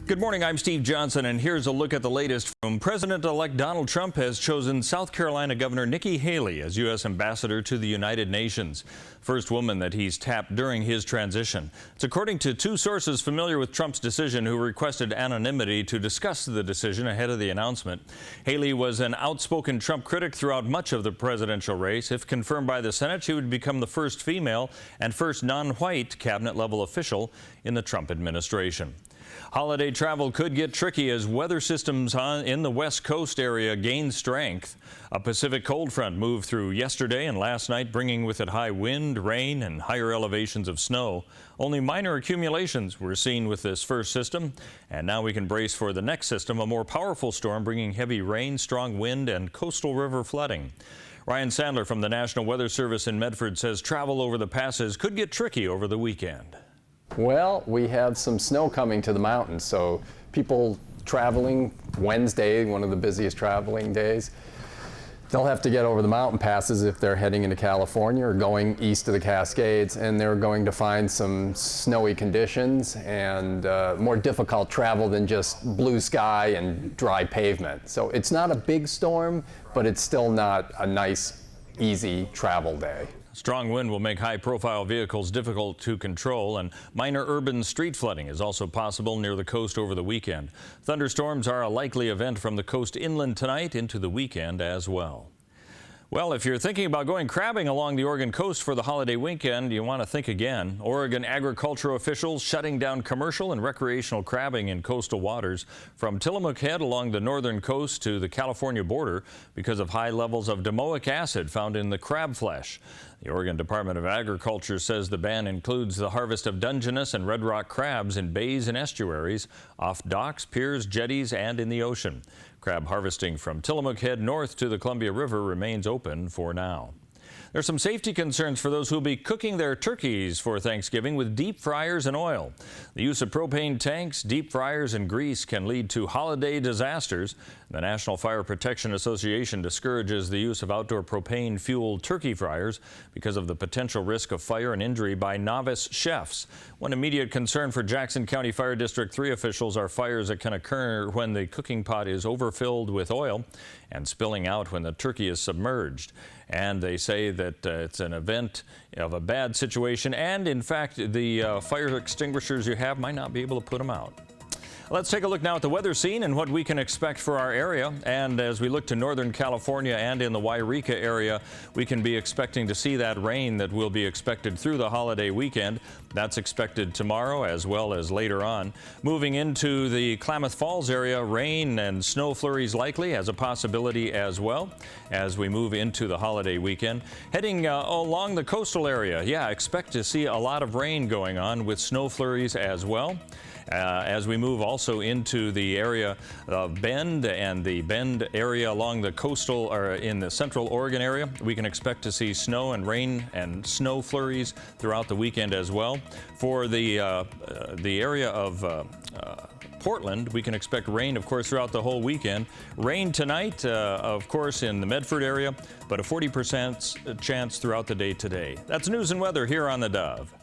Good morning, I'm Steve Johnson, and here's a look at the latest from President-elect Donald Trump has chosen South Carolina Governor Nikki Haley as U.S. Ambassador to the United Nations, first woman that he's tapped during his transition. It's according to two sources familiar with Trump's decision who requested anonymity to discuss the decision ahead of the announcement. Haley was an outspoken Trump critic throughout much of the presidential race. If confirmed by the Senate, she would become the first female and first non-white cabinet-level official in the Trump administration. Holiday travel could get tricky as weather systems in the West Coast area gain strength. A Pacific cold front moved through yesterday and last night, bringing with it high wind, rain, and higher elevations of snow. Only minor accumulations were seen with this first system, and now we can brace for the next system, a more powerful storm bringing heavy rain, strong wind, and coastal river flooding. Ryan Sandler from the National Weather Service in Medford says travel over the passes could get tricky over the weekend. Well, we have some snow coming to the mountains, so people traveling Wednesday, one of the busiest traveling days, they'll have to get over the mountain passes if they're heading into California or going east of the Cascades, and they're going to find some snowy conditions and more difficult travel than just blue sky and dry pavement. So it's not a big storm, but it's still not a nice, easy travel day. Strong wind will make high-profile vehicles difficult to control, and minor urban street flooding is also possible near the coast over the weekend. Thunderstorms are a likely event from the coast inland tonight into the weekend as well. Well, if you're thinking about going crabbing along the Oregon coast for the holiday weekend, you want to think again. Oregon agricultural officials shutting down commercial and recreational crabbing in coastal waters from Tillamook Head along the northern coast to the California border because of high levels of domoic acid found in the crab flesh. The Oregon Department of Agriculture says the ban includes the harvest of Dungeness and red rock crabs in bays and estuaries, off docks, piers, jetties, and in the ocean. Crab harvesting from Tillamook Head north to the Columbia River remains open for now. There's some safety concerns for those who will be cooking their turkeys for Thanksgiving with deep fryers and oil. The use of propane tanks, deep fryers, and grease can lead to holiday disasters. The National Fire Protection Association discourages the use of outdoor propane-fueled turkey fryers because of the potential risk of fire and injury by novice chefs. One immediate concern for Jackson County Fire District 3 officials are fires that can occur when the cooking pot is overfilled with oil and spilling out when the turkey is submerged. And they say that it's an event of a bad situation, and in fact the fire extinguishers you have might not be able to put them out. Let's take a look now at the weather scene and what we can expect for our area. And as we look to Northern California and in the Wairika area, we can be expecting to see that rain that will be expected through the holiday weekend. That's expected tomorrow as well as later on. Moving into the Klamath Falls area, rain and snow flurries likely as a possibility as well as we move into the holiday weekend. Heading along the coastal area, expect to see a lot of rain going on with snow flurries as well. As we move also into the area of Bend and the Bend area along the coastal or in the central Oregon area, we can expect to see snow and rain and snow flurries throughout the weekend as well. For the area of Portland, we can expect rain, of course, throughout the whole weekend. Rain tonight, of course, in the Medford area, but a 40% chance throughout the day today. That's news and weather here on the Dove.